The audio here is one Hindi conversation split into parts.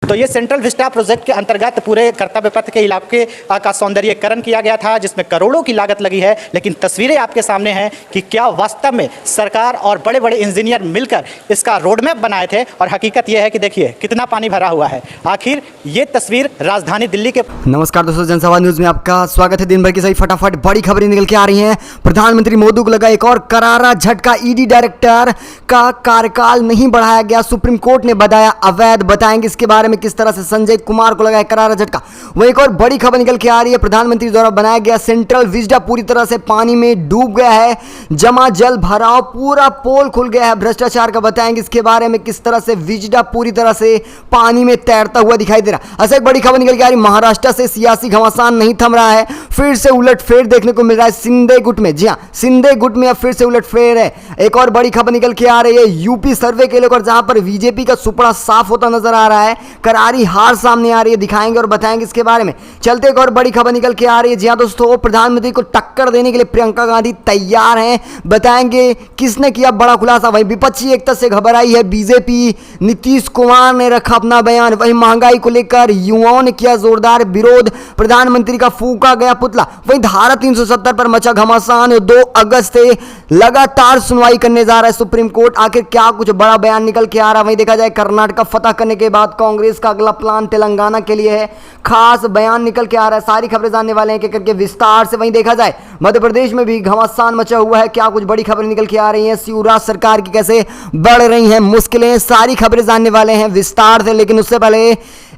तो ये सेंट्रल विस्टा प्रोजेक्ट के अंतर्गत पूरे कर्तव्य पथ के इलाके का सौंदर्यीकरण किया गया था, जिसमें करोड़ों की लागत लगी है। लेकिन तस्वीरें आपके सामने हैं कि क्या वास्तव में सरकार और बड़े बड़े इंजीनियर मिलकर इसका रोडमैप बनाए थे। और हकीकत यह है कि देखिए कितना पानी भरा हुआ है। आखिर ये तस्वीर राजधानी दिल्ली के। नमस्कार दोस्तों, जनसभा न्यूज में आपका स्वागत है। दिन भर की सही फटाफट बड़ी खबरें निकल के आ रही हैं। प्रधानमंत्री मोदी को लगा एक और करारा झटका। ईडी डायरेक्टर का कार्यकाल नहीं बढ़ाया गया, सुप्रीम कोर्ट ने बताया अवैध। बताएंगे इसके बारे में किस तरह से संजय कुमार को लगा है करारा झटका। वहीं एक और बड़ी खबर निकल के आ रही है। प्रधानमंत्री द्वारा बनाया गया सेंट्रल विस्टा पूरी तरह से पानी में डूब गया है। जमा जल भराव, पूरा पोल खुल गया है भ्रष्टाचार का। बताएंगे इसके बारे में किस तरह से विस्टा पूरी तरह से पानी में तैरता हुआ दिखाई दे रहा है। ऐसा एक बड़ी खबर निकल के आ रही है। महाराष्ट्र से सियासी घमासान नहीं थम रहा है, फिर से उलटफेर देखने को मिल रहा है सिंधे गुट में। जी हां, सिंधे गुट में अब फिर से उलटफेर है। एक और बड़ी खबर निकल के आ रही है यूपी सर्वे के लेकर, जहां पर बीजेपी का सुपड़ा साफ होता नजर आ रहा है। करारी हार सामने आ रही है, दिखाएंगे और बताएंगे इसके बारे में। चलते एक और बड़ी खबर निकल के आ रही है। जी हां दोस्तों, प्रधानमंत्री को टक्कर देने के लिए प्रियंका गांधी तैयार हैं। बताएंगे किसने किया बड़ा खुलासा। वहीं विपक्षी एकता से घबराई है बीजेपी, नीतीश कुमार ने रखा अपना बयान। वहीं महंगाई को लेकर युवाओं ने किया जोरदार विरोध, प्रधानमंत्री का फूंका गया पुतला। वहीं धारा 370 पर मचा घमासान। 2 अगस्त से लगातार सुनवाई करने जा रहा है सुप्रीम कोर्ट। आखिर क्या कुछ बड़ा बयान निकल के आ रहा है। वहीं देखा जाए कर्नाटक फतह करने के बाद कांग्रेस का अगला प्लान तेलंगाना के लिए है। खास बयान निकल के आ रहा है। सारी खबरें जानने वाले हैं करके विस्तार से। वहीं देखा जाए मध्य प्रदेश में भी घमासान मचा हुआ है। क्या कुछ बड़ी खबरें निकल के आ रही हैं, शिवराज सरकार की कैसे बढ़ रही हैं मुश्किलें, सारी खबरें जानने वाले हैं विस्तार से। लेकिन उससे पहले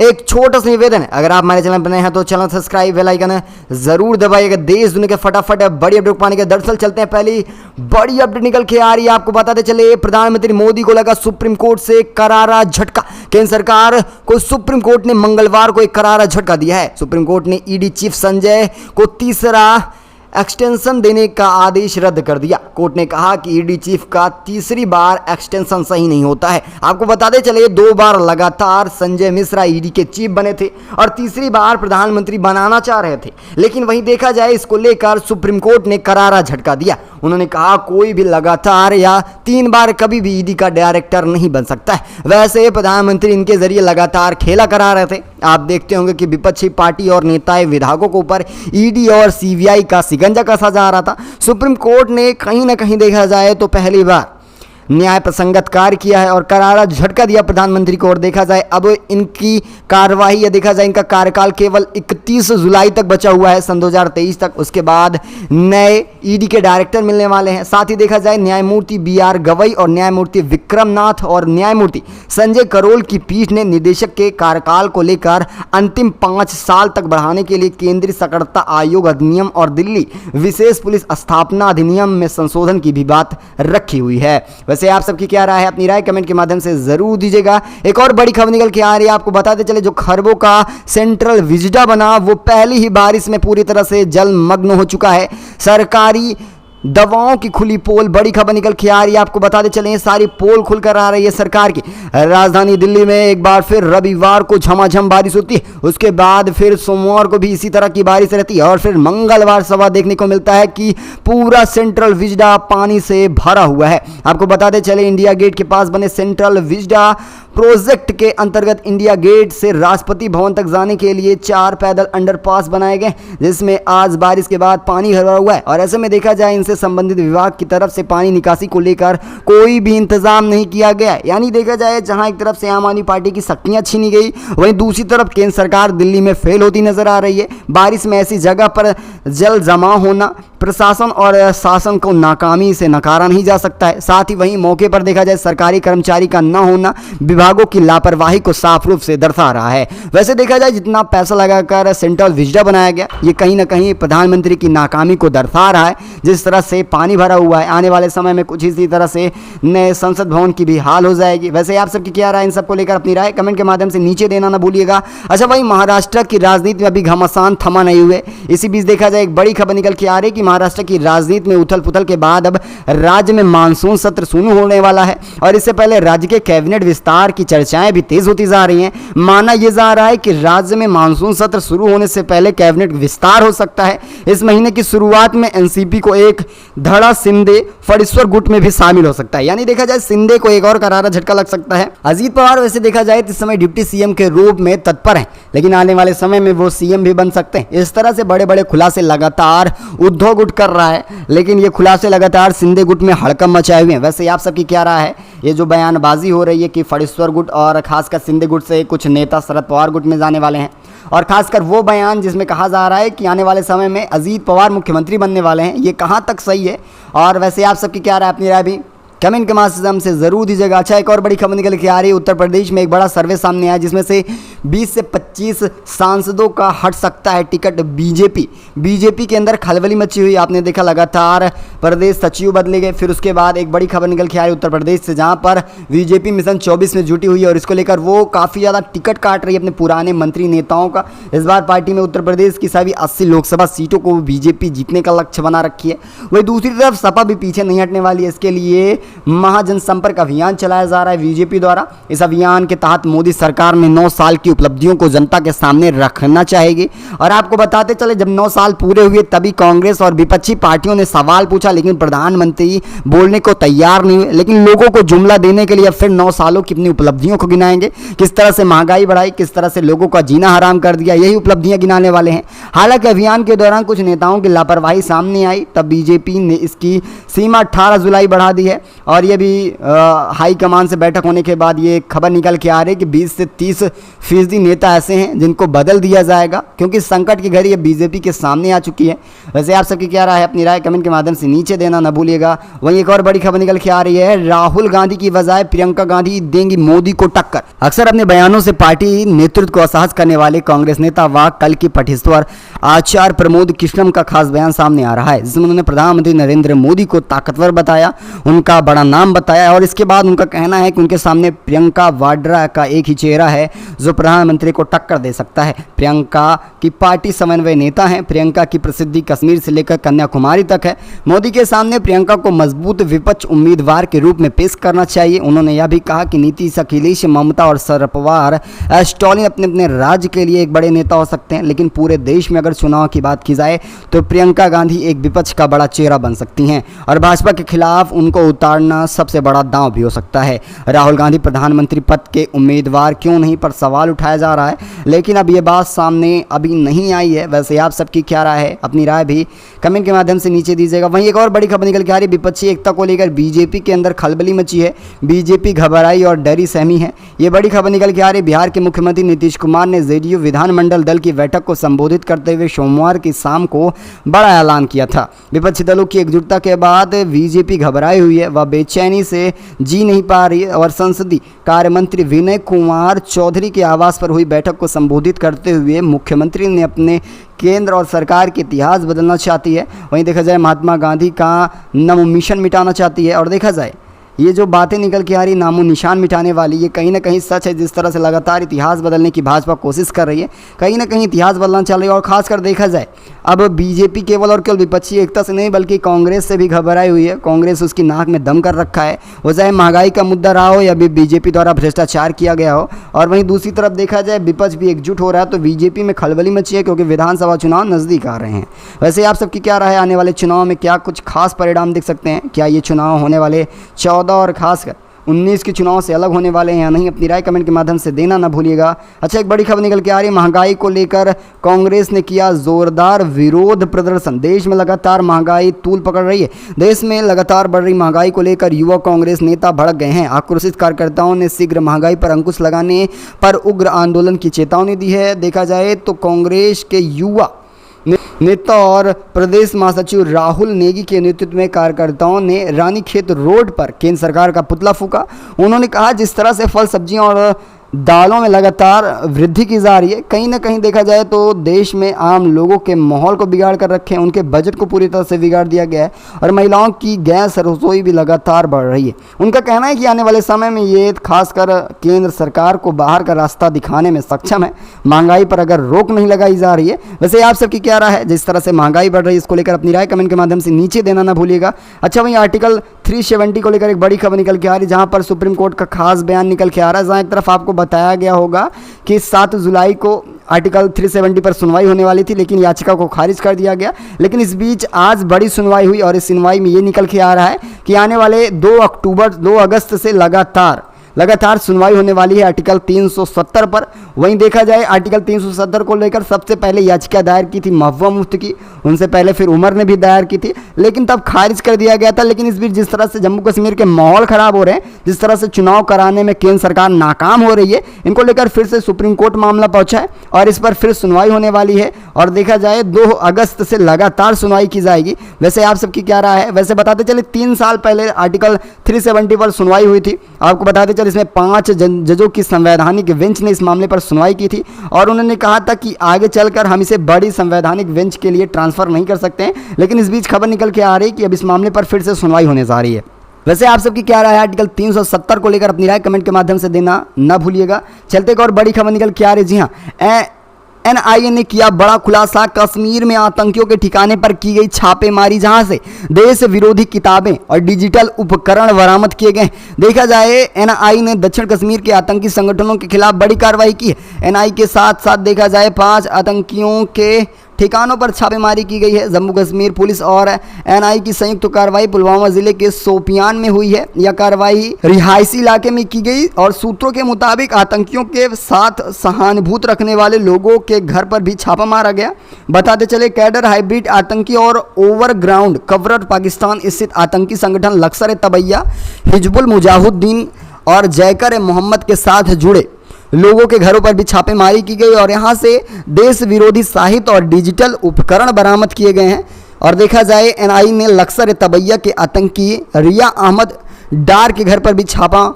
एक छोटा सा निवेदन है, अगर आप हमारे चैनल पर नए हैं तो चैनल सब्सक्राइब बेल आइकन जरूर दबाइएगा। देश दुनिया के फटाफट बड़ी अपडेट पाने के। दरअसल चलते हैं, पहली बड़ी अपडेट निकल के आ रही है। आपको बताते चले प्रधानमंत्री मोदी को लगा सुप्रीम कोर्ट से करारा झटका। केंद्र सरकार को सुप्रीम कोर्ट ने मंगलवार को एक करारा झटका दिया है। सुप्रीम कोर्ट ने ईडी चीफ संजय को तीसरा एक्सटेंशन देने का आदेश रद्द कर दिया। कोर्ट ने कहा कि ईडी चीफ का तीसरी बार एक्सटेंशन सही नहीं होता है। आपको बताते चले 2 बार लगातार संजय मिश्रा ईडी के चीफ बने थे और तीसरी बार प्रधानमंत्री बनाना चाह रहे थे। लेकिन वहीं देखा जाए इसको लेकर सुप्रीम कोर्ट ने करारा झटका दिया। उन्होंने कहा कोई भी लगातार या 3 बार कभी भी ईडी का डायरेक्टर नहीं बन सकता है। वैसे प्रधानमंत्री इनके जरिए लगातार खेला करा रहे थे। आप देखते होंगे कि विपक्षी पार्टी और नेताएं विधायकों के ऊपर ईडी और सीबीआई का गंजा कसा जा रहा था। सुप्रीम कोर्ट ने कहीं ना कहीं देखा जाए तो पहली बार न्याय प्रसंगत कार्य किया है और करारा झटका दिया प्रधानमंत्री को। और देखा जाए अब इनकी कार्यवाही या देखा जाए इनका कार्यकाल केवल 31 जुलाई तक बचा हुआ है, सन 2023 तक। उसके बाद नए ईडी के डायरेक्टर मिलने वाले हैं। साथ ही देखा जाए न्यायमूर्ति BR गवई और न्यायमूर्ति विक्रम नाथ और न्यायमूर्ति संजय करोल की पीठ ने निदेशक के कार्यकाल को लेकर अंतिम 5 साल तक बढ़ाने के लिए केंद्रीय सतर्कता आयोग अधिनियम और दिल्ली विशेष पुलिस स्थापना अधिनियम में संशोधन की भी बात रखी हुई है। वैसे आप सबकी क्या राय है, अपनी राय कमेंट के माध्यम से जरूर दीजिएगा। एक और बड़ी खबर निकल के आ रही है। आपको बताते चले जो खरबों का सेंट्रल विस्टा बना वो पहली ही बारिश में पूरी तरह से जलमग्न हो चुका है। सरकारी दवाओं की खुली पोल, बड़ी खबर निकल के आ रही है। आपको बताते चले सारी पोल खुलकर आ रही है सरकार की। राजधानी दिल्ली में एक बार फिर रविवार को झमाझम बारिश होती है, उसके बाद फिर सोमवार को भी इसी तरह की बारिश रहती है और फिर मंगलवार सवा देखने को मिलता है कि पूरा सेंट्रल विस्टा पानी से भरा हुआ है। आपको बताते चले इंडिया गेट के पास बने सेंट्रल विस्टा प्रोजेक्ट के अंतर्गत इंडिया गेट से राष्ट्रपति भवन तक जाने के लिए 4 पैदल अंडरपास बनाए गए, जिसमें आज बारिश के बाद पानी भरा हुआ है। और ऐसे में देखा जाए इनसे संबंधित विभाग की तरफ से पानी निकासी को लेकर कोई भी इंतजाम नहीं किया गया। यानी देखा जाए जहां एक तरफ से आम आदमी पार्टी की शक्तियां छीनी गई, वहीं दूसरी तरफ केंद्र सरकार दिल्ली में फेल होती नजर आ रही है। बारिश में ऐसी जगह पर जल जमा होना प्रशासन और शासन को नाकामी से नकारा नहीं जा सकता है। साथ ही वहीं मौके पर देखा जाए सरकारी कर्मचारी का न होना विभागों की लापरवाही को साफ रूप से दर्शा रहा है। वैसे देखा जाए जितना पैसा लगाकर सेंट्रल विस्टा बनाया गया ये कहीं ना कहीं प्रधानमंत्री की नाकामी को दर्शा रहा है। जिस तरह से पानी भरा हुआ है, आने वाले समय में कुछ इसी तरह से नए संसद भवन की भी हाल हो जाएगी। वैसे आप सबकी क्या राय, इन सबको लेकर अपनी राय कमेंट के माध्यम से नीचे देना ना भूलिएगा। अच्छा, वहीं महाराष्ट्र की राजनीति में अभी घमासान थमा नहीं हुए। इसी बीच देखा जाए एक बड़ी खबर निकल के आ रही है कि महाराष्ट्र की राजनीति में उथल पुथल के बाद अब राज्य में मानसून सत्र शुरू होने वाला है और इससे पहले राज्य के कैबिनेट विस्तार की चर्चाएं भी तेज होती जा रही हैं। माना यह जा रहा है कि राज्य में मानसून सत्र शुरू होने से पहले कैबिनेट विस्तार हो सकता है। इस महीने की शुरुआत में एनसीपी को एक धड़ा शिंदे फड़ीश्वर गुट में भी शामिल हो सकता है, यानी देखा जाए शिंदे को एक और करारा झटका लग सकता है। अजीत पवार वैसे देखा जाए इस समय डिप्टी सीएम के रूप में तत्पर हैं, लेकिन आने वाले समय में वो सीएम भी बन सकते हैं। इस तरह से बड़े बड़े खुलासे लगातार उद्धव गुट कर रहा है, लेकिन ये खुलासे लगातार शिंदे गुट में हड़कंप मचाए हुए हैं। वैसे आप सबकी क्या राय है? ये जो बयानबाजी हो रही है कि फड़ीश्वर गुट और खासकर शिंदे गुट से कुछ नेता शरद पवार गुट में जाने वाले हैं, और खासकर वो बयान जिसमें कहा जा रहा है कि आने वाले समय में अजीत पवार मुख्यमंत्री बनने वाले हैं, ये कहाँ तक सही है? और वैसे आप सबकी क्या राय, अपनी राय भी कमेंट के माध्यम से जरूर दीजिएगा। अच्छा, एक और बड़ी खबर निकल के आ रही है। उत्तर प्रदेश में एक बड़ा सर्वे सामने आया जिसमें से 20 से 25 सांसदों का हट सकता है टिकट बीजेपी के अंदर खलबली मची हुई। आपने देखा लगातार प्रदेश सचिव बदले गए। फिर उसके बाद एक बड़ी खबर निकल के आ रही उत्तर प्रदेश से, जहां पर बीजेपी मिशन 24 में जुटी हुई है और इसको लेकर वो काफ़ी ज़्यादा टिकट काट रही है अपने पुराने मंत्री नेताओं का। इस बार पार्टी में उत्तर प्रदेश की सभी 80 लोकसभा सीटों को बीजेपी जीतने का लक्ष्य बना रखी है। वही दूसरी तरफ सपा भी पीछे नहीं हटने वाली है। इसके लिए महाजनसंपर्क अभियान चलाया जा रहा है बीजेपी द्वारा। इस अभियान के तहत मोदी सरकार ने 9 साल की उपलब्धियों को जनता के सामने रखना चाहेगी। और आपको बताते चले, जब 9 साल पूरे हुए तभी कांग्रेस और विपक्षी पार्टियों ने सवाल पूछा, लेकिन प्रधानमंत्री बोलने को तैयार नहीं हुए। लेकिन लोगों को जुमला देने के लिए अब फिर 9 सालों की अपनी उपलब्धियों को गिनाएंगे, किस तरह से महंगाई बढ़ाई, किस तरह से लोगों का जीना हराम कर दिया, यही उपलब्धियां गिनाने वाले हैं। हालांकि अभियान के दौरान कुछ नेताओं की लापरवाही सामने आई, तब बीजेपी ने इसकी सीमा 18 जुलाई बढ़ा दी है। और ये भी हाईकमान से बैठक होने के बाद ये खबर निकल के आ रही है कि 20 से 30% नेता ऐसे हैं जिनको बदल दिया जाएगा, क्योंकि संकट की घड़ी ये बीजेपी के सामने आ चुकी है। वैसे आप सबकी क्या राय है, अपनी राय कमेंट के माध्यम से नीचे देना न भूलिएगा। वहीं एक और बड़ी खबर निकल के आ रही है, राहुल गांधी की बजाय प्रियंका गांधी देंगी मोदी को टक्कर। अक्सर अपने बयानों से पार्टी नेतृत्व को असहज करने वाले कांग्रेस नेता व कल की पठेश्वर आचार्य प्रमोद कृष्णम का खास बयान सामने आ रहा है, जिसमें उन्होंने प्रधानमंत्री नरेंद्र मोदी को ताकतवर बताया, उनका बड़ा नाम बताया। और इसके बाद उनका कहना है कि उनके सामने प्रियंका वाड्रा का एक ही चेहरा है जो प्रधानमंत्री को टक्कर दे सकता है। प्रियंका की पार्टी समन्वय नेता है। प्रियंका की प्रसिद्धि कश्मीर से लेकर कन्याकुमारी तक है। मोदी के सामने प्रियंका को मजबूत विपक्ष उम्मीदवार के रूप में पेश करना चाहिए। उन्होंने यह भी कहा कि नीतीश, अखिलेश, ममता और शरद पवार, स्टॉलिन अपने अपने राज्य के लिए एक बड़े नेता हो सकते हैं, लेकिन पूरे देश में अगर चुनाव की बात की जाए तो प्रियंका गांधी एक विपक्ष का बड़ा चेहरा बन सकती हैं और भाजपा के खिलाफ उनको उतारना सबसे बड़ा दांव भी हो सकता है। राहुल गांधी प्रधानमंत्री पद के उम्मीदवार क्यों नहीं पर सवाल उठाया जा रहा है, लेकिन अब ये बात सामने अभी नहीं आई है। वैसे आप सबकी क्या राय है, अपनी राय भी कमेंट के माध्यम से नीचे दीजिएगा। वहीं एक और बड़ी खबर निकल के आ रही है, विपक्षी एकता को लेकर बीजेपी के अंदर खलबली मची है। बीजेपी घबराई और डरी सहमी है। ये बड़ी खबर निकल के आ रही है, बिहार के मुख्यमंत्री नीतीश कुमार ने जेडीयू विधानमंडल दल की बैठक को संबोधित करते हुए सोमवार की शाम को बड़ा ऐलान किया था। विपक्षी दलों की एकजुटता के बाद बीजेपी घबराई हुई है, वह बेचैनी से जी नहीं पा रही है। और संसदीय कार्य मंत्री विनय कुमार चौधरी के आवास पर हुई बैठक को संबोधित करते हुए मुख्यमंत्री ने अपने केंद्र और सरकार के इतिहास बदलना चाहती है। वहीं देखा जाए महात्मा गांधी का नामो मिशन मिटाना चाहती है। और देखा जाए ये जो बातें निकल के आ रही नामो निशान मिटाने वाली, ये कहीं ना कहीं सच है। जिस तरह से लगातार इतिहास बदलने की भाजपा कोशिश कर रही है, कहीं ना कहीं इतिहास बदलना चल रही है। और खासकर देखा जाए अब बीजेपी केवल और केवल विपक्षी एकता से नहीं बल्कि कांग्रेस से भी घबराई हुई है। कांग्रेस उसकी नाक में दम कर रखा है, वो चाहे महंगाई का मुद्दा रहा हो या बीजेपी द्वारा भ्रष्टाचार किया गया हो। और वहीं दूसरी तरफ देखा जाए विपक्ष भी एकजुट हो रहा है, तो बीजेपी में खलबली मची है क्योंकि विधानसभा चुनाव नज़दीक आ रहे हैं। वैसे आप सबकी क्या राय है, आने वाले चुनाव में क्या कुछ खास परिणाम दिख सकते हैं? क्या ये चुनाव होने वाले 14 और खासकर 19 के चुनाव से अलग होने वाले हैं या नहीं? अपनी राय कमेंट के माध्यम से देना ना भूलिएगा। अच्छा, एक बड़ी खबर निकल के आ रही है, महंगाई को लेकर कांग्रेस ने किया जोरदार विरोध प्रदर्शन। देश में लगातार महंगाई तूल पकड़ रही है। देश में लगातार बढ़ रही महंगाई को लेकर युवा कांग्रेस नेता भड़क गए हैं। आक्रोशित कार्यकर्ताओं ने शीघ्र महंगाई पर अंकुश लगाने पर उग्र आंदोलन की चेतावनी दी है। देखा जाए तो कांग्रेस के युवा नेता और प्रदेश महासचिव राहुल नेगी के नेतृत्व में कार्यकर्ताओं ने रानीखेत रोड पर केंद्र सरकार का पुतला फूंका। उन्होंने कहा जिस तरह से फल, सब्जियां और दालों में लगातार वृद्धि की जा रही है। कहीं ना कहीं देखा जाए तो देश में आम लोगों के माहौल को बिगाड़ कर रखे हैं, उनके बजट को पूरी तरह से बिगाड़ दिया गया है और महिलाओं की गैस रसोई भी लगातार बढ़ रही है। उनका कहना है कि आने वाले समय में ये खासकर केंद्र सरकार को बाहर का रास्ता दिखाने में सक्षम है, महंगाई पर अगर रोक नहीं लगाई जा रही है। वैसे आप सबकी क्या राय है? जिस तरह से महंगाई बढ़ रही है इसको लेकर अपनी राय कमेंट के माध्यम से नीचे देना ना भूलिएगा। अच्छा, वहीं आर्टिकल 370 को लेकर एक बड़ी खबर निकल के आ रही है, जहां पर सुप्रीम कोर्ट का खास बयान निकल के आ रहा है, जहां एक तरफ आपको बताया गया होगा कि 7 जुलाई को आर्टिकल 370 पर सुनवाई होने वाली थी, लेकिन याचिका को खारिज कर दिया गया। लेकिन इस बीच आज बड़ी सुनवाई हुई और इस सुनवाई में ये निकल के आ रहा है कि आने वाले 2 अगस्त से लगातार सुनवाई होने वाली है आर्टिकल 370 पर। वहीं देखा जाए आर्टिकल 370 को लेकर सबसे पहले याचिका दायर की थी महबूबा मुफ्ती की, उनसे पहले फिर उमर ने भी दायर की थी, लेकिन तब खारिज कर दिया गया था। लेकिन इस बीच जिस तरह से जम्मू कश्मीर के माहौल खराब हो रहे हैं, जिस तरह से चुनाव कराने में केंद्र सरकार नाकाम हो रही है, इनको लेकर फिर से सुप्रीम कोर्ट मामला पहुंचा है और इस पर फिर सुनवाई होने वाली है। और देखा जाए 2 अगस्त से लगातार सुनवाई की जाएगी। वैसे आप सबकी क्या राय है? वैसे बताते चले 3 साल पहले आर्टिकल 370 पर सुनवाई हुई थी। आपको बताते चले इसमें 5 जजों की संवैधानिक बेंच ने इस मामले पर सुनवाई की थी और उन्होंने कहा था कि आगे चलकर हम इसे बड़ी संवैधानिक बेंच के लिए ट्रांसफर नहीं कर सकते हैं। लेकिन इस बीच खबर निकल के आ रही है कि अब इस मामले पर फिर से सुनवाई होने जा रही है। वैसे आप सबकी क्या राय है? आर्टिकल 370 को लेकर अपनी राय कमेंट के माध्यम से देना ना भूलिएगा। चलते एक और बड़ी खबर निकल के आ रही है। जी हाँ, NIA ने किया बड़ा खुलासा, कश्मीर में आतंकियों के ठिकाने पर की गई छापेमारी, जहां से देश विरोधी किताबें और डिजिटल उपकरण बरामद किए गए। देखा जाए NIA ने दक्षिण कश्मीर के आतंकी संगठनों के खिलाफ बड़ी कार्रवाई की है। NIA के साथ साथ देखा जाए 5 आतंकियों के ठिकानों पर छापेमारी की गई है। जम्मू कश्मीर पुलिस और NIA की संयुक्त कार्रवाई पुलवामा जिले के सोपियान में हुई है। यह कार्रवाई रिहायशी इलाके में की गई और सूत्रों के मुताबिक आतंकियों के साथ सहानुभूति रखने वाले लोगों के घर पर भी छापा मारा गया। बताते चले कैडर हाइब्रिड आतंकी और ओवरग्राउंड कवरट पाकिस्तान स्थित आतंकी संगठन लश्कर-ए-तैयबा, हिजबुल मुजाहिदीन और जैश-ए-मोहम्मद के साथ जुड़े लोगों के घरों पर भी छापेमारी की गई और यहां से देश विरोधी साहित्य और डिजिटल उपकरण बरामद किए गए हैं। और देखा जाए NIA ने लश्कर-ए-तैयबा के आतंकी रिया अहमद डार के घर पर भी छापा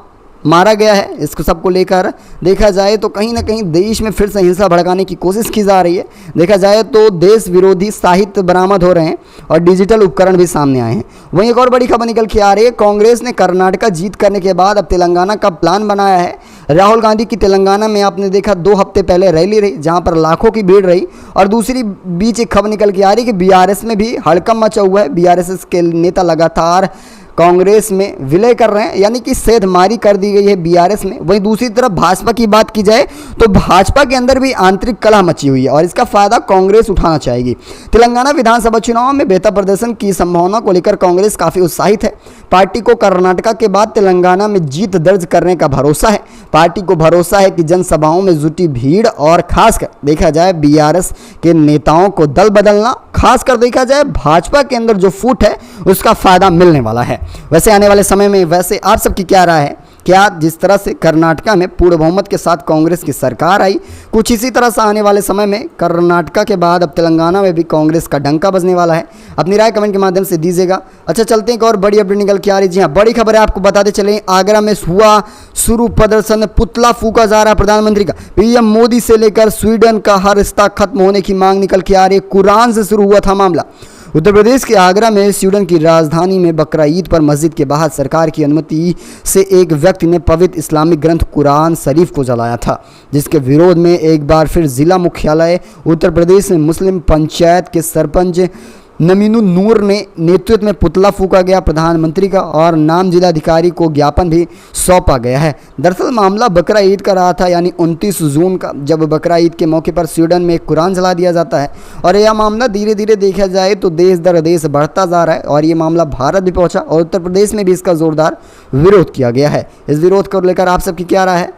मारा गया है। इसको सबको लेकर देखा जाए तो कहीं ना कहीं देश में फिर से हिंसा भड़काने की कोशिश की जा रही है। देखा जाए तो देश विरोधी साहित्य बरामद हो रहे हैं और डिजिटल उपकरण भी सामने आए हैं। वहीं एक और बड़ी खबर निकल के आ रही है, कांग्रेस ने कर्नाटका जीत करने के बाद अब तेलंगाना का प्लान बनाया है। राहुल गांधी की तेलंगाना में आपने देखा 2 हफ्ते पहले रैली रही, जहां पर लाखों की भीड़ रही। और दूसरी बीच एक खबर निकल के आ रही है कि BRS में भी हड़कंप मचा हुआ है। BRS के नेता लगातार कांग्रेस में विलय कर रहे हैं, यानी कि सेधमारी कर दी गई है BRS में। वहीं दूसरी तरफ भाजपा की बात की जाए तो भाजपा के अंदर भी आंतरिक कलह मची हुई है और इसका फायदा कांग्रेस उठाना चाहेगी। तेलंगाना विधानसभा चुनाव में बेहतर प्रदर्शन की संभावना को लेकर कांग्रेस काफी उत्साहित है। पार्टी को कर्नाटका के बाद तेलंगाना में जीत दर्ज करने का भरोसा है। पार्टी को भरोसा है कि जनसभाओं में जुटी भीड़ और खासकर देखा जाए BRS के नेताओं को दल बदलना, खासकर देखा जाए भाजपा के अंदर जो फूट है उसका फायदा मिलने वाला है। वैसे आने वाले समय में वैसे आप सबकी क्या राय है? क्या जिस तरह से कर्नाटका में पूर्ण बहुमत के साथ कांग्रेस की सरकार आई, कुछ इसी तरह से आने वाले समय में कर्नाटका के बाद अब तेलंगाना में भी कांग्रेस का डंका बजने वाला है? अपनी राय कमेंट के माध्यम से दीजिएगा। अच्छा, चलते हैं एक और बड़ी अपडेट निकल के आ रही। जी हाँ, बड़ी खबर है, आपको बताते चलें आगरा में हुआ शुरू प्रदर्शन, पुतला फूका जा रहा है प्रधानमंत्री का। PM मोदी से लेकर स्वीडन का हर रिश्ता खत्म होने की मांग निकल के आ रही है। कुरान से शुरू हुआ था मामला। उत्तर प्रदेश के आगरा में स्वीडन की राजधानी में बकरा ईद पर मस्जिद के बाहर सरकार की अनुमति से एक व्यक्ति ने पवित्र इस्लामिक ग्रंथ कुरान शरीफ को जलाया था, जिसके विरोध में एक बार फिर जिला मुख्यालय उत्तर प्रदेश में मुस्लिम पंचायत के सरपंच नमीनुल नूर ने नेतृत्व में पुतला फूका गया प्रधानमंत्री का और नाम जिलाधिकारी को ज्ञापन भी सौंपा गया है। दरअसल मामला बकरा ईद का रहा था, यानी 29 जून का, जब बकरा ईद के मौके पर स्वीडन में कुरान जला दिया जाता है। और यह मामला धीरे धीरे देखा जाए तो देश दर देश बढ़ता जा रहा है और ये मामला भारत भी पहुंचा और उत्तर प्रदेश में भी इसका जोरदार विरोध किया गया है। इस विरोध को लेकर आप सबकी क्या राय है?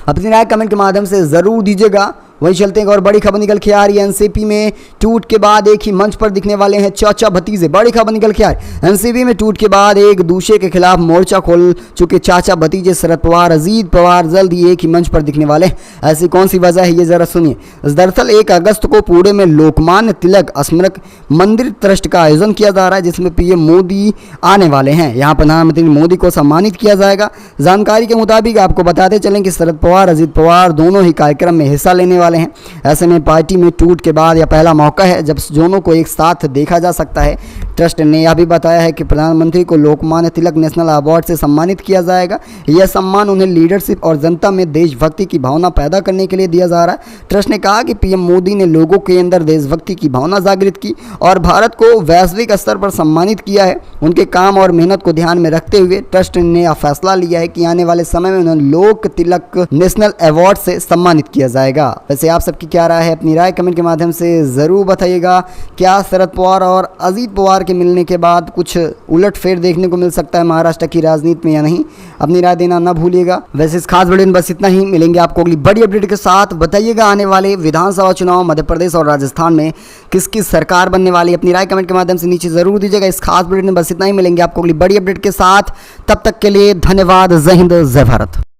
अपनी राय कमेंट के माध्यम से ज़रूर दीजिएगा। वहीं चलते हैं, और बड़ी खबर निकल के आ रही है एनसीपी में टूट के बाद एक ही मंच पर दिखने वाले हैं चाचा भतीजे। बड़ी खबर निकल के आ रही है एनसीपी में टूट के बाद एक दूसरे के खिलाफ मोर्चा खोल चुके चाचा भतीजे शरद पवार अजीत पवार जल्द ही एक ही मंच पर दिखने वाले हैं। ऐसी कौन सी वजह है, ये जरा सुनिए। दरअसल 1 अगस्त को पुणे में लोकमान्य तिलक स्मारक मंदिर ट्रस्ट का आयोजन किया जा रहा है, जिसमें पीएम मोदी आने वाले हैं। यहाँ प्रधानमंत्री मोदी को सम्मानित किया जाएगा। जानकारी के मुताबिक आपको बताते चलें कि शरद पवार अजीत पवार दोनों ही कार्यक्रम में हिस्सा लेने वाले हैं। ऐसे में पार्टी में टूट के बाद यह पहला मौका है जब दोनों को एक साथ देखा जा सकता है। ट्रस्ट ने यह भी बताया है कि प्रधानमंत्री को लोकमान्य तिलक नेशनल अवार्ड से सम्मानित किया जाएगा। यह सम्मान उन्हें लीडरशिप और जनता में देशभक्ति की भावना पैदा करने के लिए दिया जा रहा है। ट्रस्ट ने कहा कि पीएम मोदी ने लोगों के अंदर देशभक्ति की भावना जागृत की और भारत को वैश्विक स्तर पर सम्मानित किया है। उनके काम और मेहनत को ध्यान में रखते हुए ट्रस्ट ने यह फैसला लिया है कि आने वाले समय में उन्हें लोक तिलक नेशनल अवार्ड से सम्मानित किया जाएगा। वैसे आप सबकी क्या राय है, अपनी राय कमेंट के माध्यम से ज़रूर बताइएगा। क्या शरद पवार और अजीत पवार के मिलने के बाद कुछ उलटफेर देखने को मिल सकता है महाराष्ट्र की राजनीति में या नहीं? अपनी राय देना ना भूलिएगा। वैसे इस खास वीडियो में बस इतना ही। मिलेंगे आपको अगली बड़ी अपडेट के साथ। बताइएगा आने वाले विधानसभा चुनाव मध्य प्रदेश और राजस्थान में किसकी सरकार बनने वाली है? अपनी राय कमेंट के माध्यम से नीचे जरूर दीजिएगा। इस खास वीडियो में बस इतना ही। मिलेंगे आपको अगली बड़ी अपडेट के साथ। तब तक के लिए धन्यवाद। जय हिंद, जय भारत।